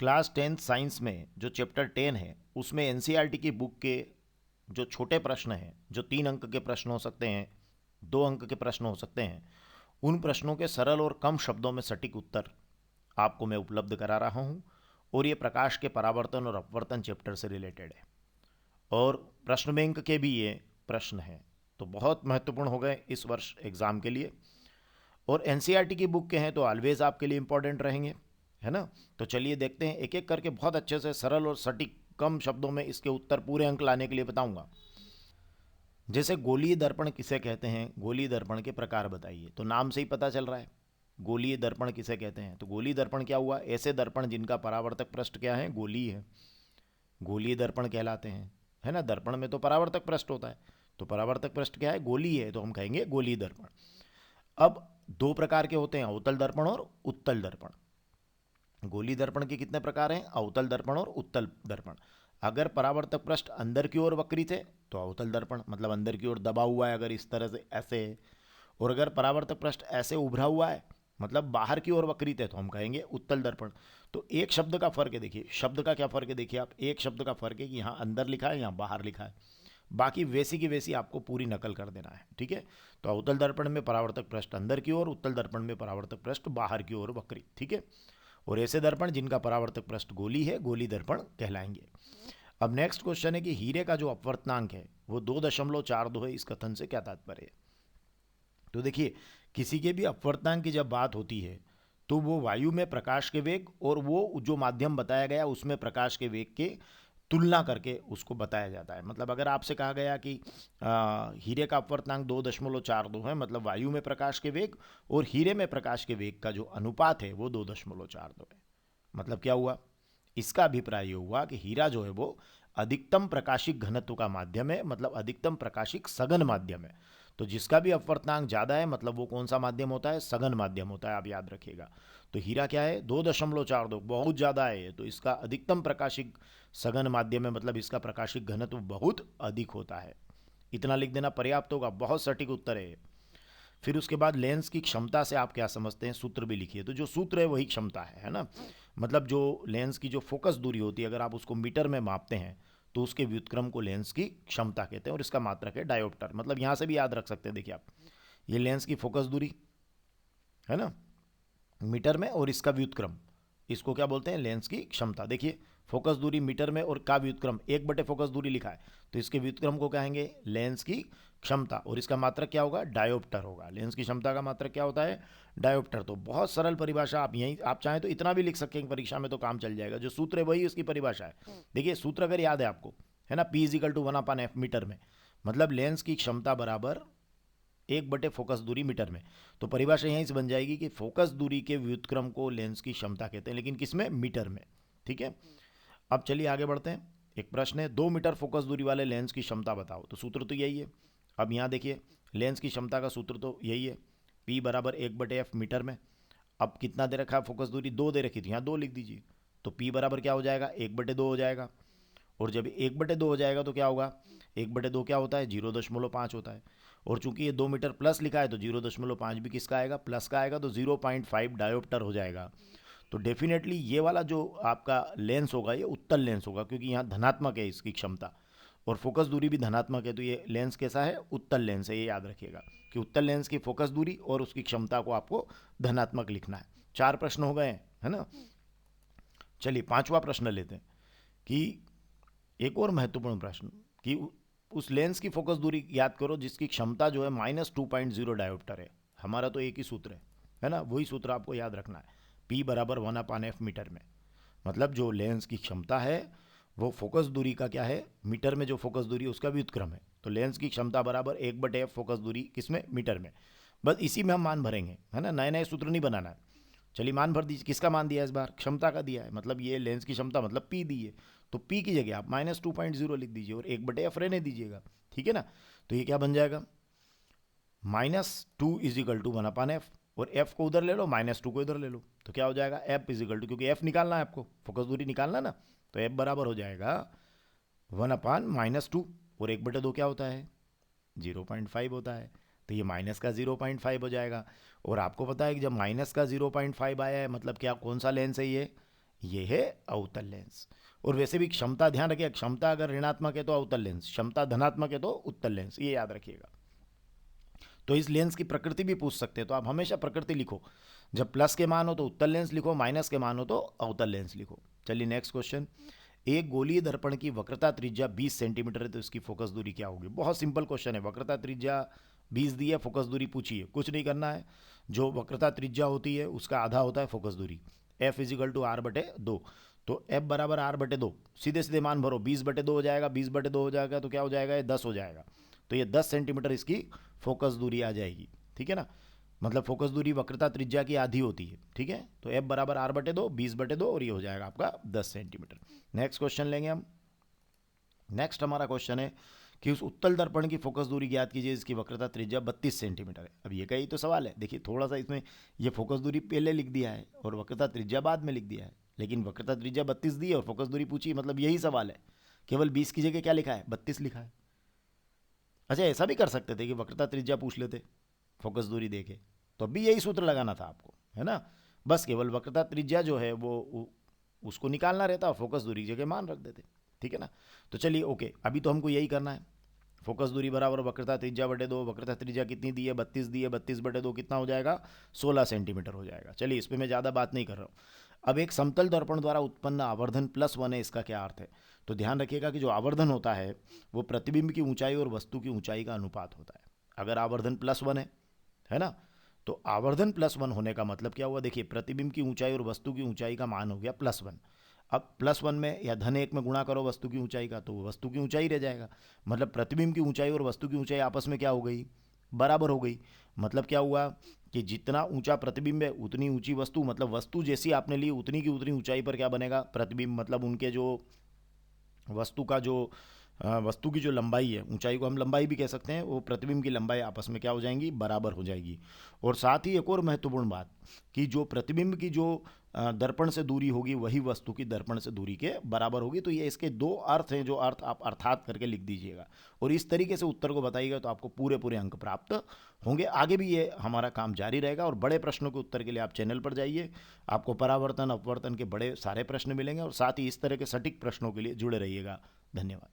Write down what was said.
Class 10 science में जो chapter 10 है उसमें एनसीईआरटी की बुक के जो छोटे प्रश्न हैं, जो 3 अंक के प्रश्न हो सकते हैं, 2 अंक के प्रश्न हो सकते हैं, उन प्रश्नों के सरल और कम शब्दों में सटीक उत्तर आपको मैं उपलब्ध करा रहा हूँ। और ये प्रकाश के परावर्तन और अपवर्तन चैप्टर से रिलेटेड है और प्रश्न बैंक के भी ये प्रश्न हैं, तो बहुत महत्वपूर्ण हो गए इस वर्ष एग्ज़ाम के लिए। और एनसीईआरटी की बुक के हैं तो ऑलवेज आपके लिए इंपॉर्टेंट रहेंगे, है ना। तो चलिए देखते हैं एक एक करके, बहुत अच्छे से सरल और सटीक कम शब्दों में इसके उत्तर पूरे अंक लाने के लिए बताऊंगा। जैसे गोलीय दर्पण किसे कहते हैं, गोलीय दर्पण के प्रकार बताइए। तो नाम से ही पता चल रहा है गोलीय दर्पण किसे कहते हैं। तो गोलीय दर्पण क्या हुआ, ऐसे दर्पण जिनका परावर्तक पृष्ठ क्या है, गोलीय है, गोलीय दर्पण कहलाते हैं, है ना। दर्पण में तो परावर्तक पृष्ठ होता है, तो परावर्तक पृष्ठ क्या है, गोलीय है, तो हम कहेंगे गोलीय दर्पण। अब दो प्रकार के होते हैं, अवतल दर्पण और उत्तल दर्पण। गोलीय दर्पण के कितने प्रकार हैं, अवतल दर्पण और उत्तल दर्पण। अगर परावर्तक पृष्ठ अंदर की ओर वक्रित है तो अवतल दर्पण, मतलब अंदर की ओर दबा हुआ है, अगर इस तरह से ऐसे है। और अगर परावर्तक पृष्ठ ऐसे उभरा हुआ है, मतलब बाहर की ओर वक्रित है, तो हम कहेंगे उत्तल दर्पण। तो एक शब्द का फर्क है, देखिए शब्द का क्या फर्क है, देखिए आप, एक शब्द का फर्क है कि यहाँ अंदर लिखा है, यहाँ बाहर लिखा है। बाकी वैसी की वैसी आपको पूरी नकल कर देना है, ठीक है। तो अवतल दर्पण में परावर्तक पृष्ठ अंदर की ओर, उत्तल दर्पण में परावर्तक पृष्ठ बाहर की ओर वक्रित, ठीक है। और ऐसे दर्पण जिनका परावर्तक पृष्ठ गोली है, गोली दर्पण कहलाएंगे। अब नेक्स्ट क्वेश्चन है कि हीरे का जो अपवर्तनांक है वो 2.42 है, इस कथन से क्या तात्पर्य है। तो देखिए, किसी के भी अपवर्तनांक की जब बात होती है तो वो वायु में प्रकाश के वेग और वो जो माध्यम बताया गया उसमें प्रकाश के वेग के तुलना करके उसको बताया जाता है। मतलब अगर आपसे कहा गया कि हीरे का अपवर्तनांक 2.42 है, मतलब वायु में प्रकाश के वेग और हीरे में प्रकाश के वेग का जो अनुपात है वो 2.42 है। मतलब क्या हुआ, इसका अभिप्राय ये हुआ कि हीरा जो है वो अधिकतम प्रकाशिक घनत्व का माध्यम है, मतलब अधिकतम प्रकाशिक सघन माध्यम है। तो जिसका भी अपवर्तनांक ज़्यादा है, मतलब वो कौन सा माध्यम होता है, सघन माध्यम होता है, आप याद रखिएगा। तो हीरा क्या है, 2.42, बहुत ज़्यादा है, तो इसका अधिकतम प्रकाशिक सघन माध्यम है, मतलब इसका प्रकाशिक घनत्व बहुत अधिक होता है। इतना लिख देना पर्याप्त होगा, बहुत सटीक उत्तर है। फिर उसके बाद लेंस की क्षमता से आप क्या समझते हैं, सूत्र भी लिखिए। तो जो सूत्र है वही क्षमता है ना। मतलब जो लेंस की जो फोकस दूरी होती है, अगर आप उसको मीटर में मापते हैं तो उसके व्युत्क्रम को लेंस की क्षमता कहते हैं और इसका मात्रक है डायोप्टर। मतलब यहाँ से भी याद रख सकते हैं, देखिए आप, ये लेंस की फोकस दूरी है ना मीटर में, और इसका व्युत्क्रम, इसको क्या बोलते हैं, लेंस की क्षमता। देखिए फोकस दूरी मीटर में और का व्युत्क्रम 1/फोकस दूरी लिखा है, तो इसके व्युत्क्रम को कहेंगे लेंस की क्षमता, और इसका मात्रक क्या होगा, डायोप्टर होगा। लेंस की क्षमता का मात्रक क्या होता है, डायोप्टर। तो बहुत सरल परिभाषा, आप यहीं आप चाहें तो इतना भी लिख सकते हैं परीक्षा में, तो काम चल जाएगा। जो सूत्र है वही उसकी परिभाषा है। देखिए सूत्र अगर याद है आपको, है ना, P is equal to 1/f metre में, मतलब लेंस की क्षमता बराबर 1/फोकस दूरी मीटर में। तो परिभाषा यहीं से बन जाएगी कि फोकस दूरी के व्युत्क्रम को लेंस की क्षमता कहते हैं, लेकिन किसमें, मीटर में, ठीक है। अब चलिए आगे बढ़ते हैं। एक प्रश्न है, 2 मीटर फोकस दूरी वाले लेंस की क्षमता बताओ। तो सूत्र तो यही है। अब यहाँ देखिए, लेंस की क्षमता का सूत्र तो यही है, P बराबर 1/f मीटर में। अब कितना दे रखा है फोकस दूरी, 2 दे रखी थी, यहाँ 2 लिख दीजिए। तो P बराबर क्या हो जाएगा, 1/2 हो जाएगा। और जब 1/2 हो जाएगा तो क्या होगा, 1/2 क्या होता है, 0.5 होता है। और चूंकि ये 2 मीटर प्लस लिखा है तो 0.5 भी किसका आएगा, प्लस का आएगा, तो 0.5 डायोप्टर हो जाएगा। तो डेफिनेटली ये वाला जो आपका लेंस होगा ये उत्तल लेंस होगा, क्योंकि यहाँ धनात्मक है इसकी क्षमता और फोकस दूरी भी धनात्मक है, तो ये लेंस कैसा है, उत्तल लेंस है। ये याद रखिएगा कि उत्तल लेंस की फोकस दूरी और उसकी क्षमता को आपको धनात्मक लिखना है। 4 प्रश्न हो गए, है ना। चलिए 5वां प्रश्न लेते हैं कि एक और महत्वपूर्ण प्रश्न कि उस लेंस की फोकस दूरी याद करो जिसकी क्षमता जो है -2.0 डायोप्टर है। हमारा तो एक ही सूत्र है ना, वही सूत्र आपको याद रखना है, P बराबर 1/f मीटर में। मतलब जो लेंस की क्षमता है वो फोकस दूरी का क्या है, मीटर में जो फोकस दूरी है उसका व्युत्क्रम है। तो लेंस की क्षमता बराबर 1/f फोकस दूरी किसमें, मीटर में। बस इसी में हम मान भरेंगे, है ना, नए नए सूत्र नहीं बनाना है। चलिए मान भर दीजिए, किसका मान दिया है इस बार, क्षमता का दिया है, मतलब ये लेंस की क्षमता मतलब P दी है। तो P की जगह आप -2.0 लिख दीजिए और 1/f रहने दीजिएगा, ठीक है ना। तो ये क्या बन जाएगा, -2 = 1/f, और f को उधर ले लो, -2 को इधर ले लो, तो क्या हो जाएगा, f क्योंकि f निकालना है आपको, फोकस दूरी निकालना ना, तो f बराबर हो जाएगा 1/-2, और 1/2 क्या होता है, 0.5 होता है। तो ये माइनस का 0.5 हो जाएगा। और आपको पता है कि जब माइनस का 0.5 आया है, मतलब क्या, कौन सा लेंस है ये, ये है अवतल लेंस। और वैसे भी क्षमता ध्यान रखिए, क्षमता अगर ऋणात्मक है तो अवतल लेंस, क्षमता धनात्मक है तो उत्तल लेंस, ये याद रखिएगा। तो इस लेंस की प्रकृति भी पूछ सकते हैं, तो आप हमेशा प्रकृति लिखो। जब प्लस के मान हो तो उत्तल लेंस लिखो, माइनस के मान हो तो अवतल लेंस लिखो। चलिए नेक्स्ट क्वेश्चन। एक गोलीय दर्पण की वक्रता त्रिज्या 20 सेंटीमीटर है, तो इसकी फोकस दूरी क्या होगी? बहुत सिंपल क्वेश्चन है। वक्रता त्रिज्या 20 दी है, फोकस दूरी पूछी है, कुछ नहीं करना है। जो वक्रता त्रिज्या होती है उसका आधा होता है फोकस दूरी। एफ इजिकल टू आर बटे 2। तो एफ बराबर आर बटे 2, सीधे सीधे मान भरो। 20 बटे 2 हो जाएगा, 20 बटे 2 हो जाएगा तो क्या हो जाएगा? ये 10 हो जाएगा। तो ये 10 सेंटीमीटर इसकी फोकस दूरी आ जाएगी, ठीक है ना। मतलब फोकस दूरी वक्रता त्रिज्या की आधी होती है, ठीक है। तो एफ बराबर आर बटे 2, 20 बटे 2, और ये हो जाएगा आपका 10 सेंटीमीटर। नेक्स्ट क्वेश्चन लेंगे हम। नेक्स्ट हमारा क्वेश्चन है कि उस उत्तल दर्पण की फोकस दूरी ज्ञात कीजिए, इसकी वक्रता त्रिज्या 32 सेंटीमीटर है। अब ये कहीं तो सवाल है, देखिए थोड़ा सा इसमें ये फोकस दूरी पहले लिख दिया है और वक्रता त्रिज्या बाद में लिख दिया है, लेकिन वक्रता त्रिज्या 32 दी है और फोकस दूरी पूछी, मतलब यही सवाल है। केवल 20 की जगह क्या लिखा है? 32 लिखा है। अच्छा, ऐसा भी कर सकते थे कि वक्रता त्रिज्या पूछ लेते फोकस दूरी देके, तो अब भी यही सूत्र लगाना था आपको, है ना। बस केवल वक्रता त्रिज्या जो है वो उसको निकालना रहता और फोकस दूरी की जगह मान रख देते, ठीक है ना। तो चलिए ओके, अभी तो हमको यही करना है। फोकस दूरी बराबर वक्रता त्रिज्या बटे 2। वक्रता त्रिज्या कितनी दी है? 32 दी है। 32 बटे 2 कितना हो जाएगा? 16 सेंटीमीटर हो जाएगा। चलिए इस पर मैं ज़्यादा बात नहीं कर रहा हूँ। अब एक समतल दर्पण द्वारा उत्पन्न आवर्धन +1 है, इसका क्या अर्थ है? तो ध्यान रखिएगा कि जो आवर्धन होता है वो प्रतिबिंब की ऊंचाई और वस्तु की ऊंचाई का अनुपात होता है। अगर आवर्धन +1 है ना, तो आवर्धन +1 होने का मतलब क्या हुआ? देखिए, प्रतिबिंब की ऊंचाई और वस्तु की ऊंचाई का मान हो गया +1। अब +1 में या धन 1 में गुणा करो वस्तु की ऊंचाई का, तो वस्तु की ऊंचाई रह जाएगा। मतलब प्रतिबिंब की ऊंचाई और वस्तु की ऊंचाई आपस में क्या हो गई? बराबर हो गई। मतलब क्या हुआ कि जितना ऊंचा प्रतिबिंब है उतनी ऊंची वस्तु, मतलब वस्तु जैसी आपने ली उतनी की उतनी ऊंचाई पर क्या बनेगा? प्रतिबिंब। मतलब उनके जो वस्तु का जो वस्तु की जो लंबाई है, ऊंचाई को हम लंबाई भी कह सकते हैं, वो प्रतिबिंब की लंबाई आपस में क्या हो जाएंगी? बराबर हो जाएगी। और साथ ही एक और महत्वपूर्ण बात कि जो प्रतिबिंब की जो दर्पण से दूरी होगी वही वस्तु की दर्पण से दूरी के बराबर होगी। तो ये इसके दो अर्थ हैं, जो अर्थ आप अर्थात करके लिख दीजिएगा और इस तरीके से उत्तर को बताइएगा, तो आपको पूरे पूरे अंक प्राप्त होंगे। आगे भी ये हमारा काम जारी रहेगा और बड़े प्रश्नों के उत्तर के लिए आप चैनल पर जाइए। आपको परावर्तन अपवर्तन के बड़े सारे प्रश्न मिलेंगे और साथ ही इस तरह के सटीक प्रश्नों के लिए जुड़े रहिएगा। धन्यवाद।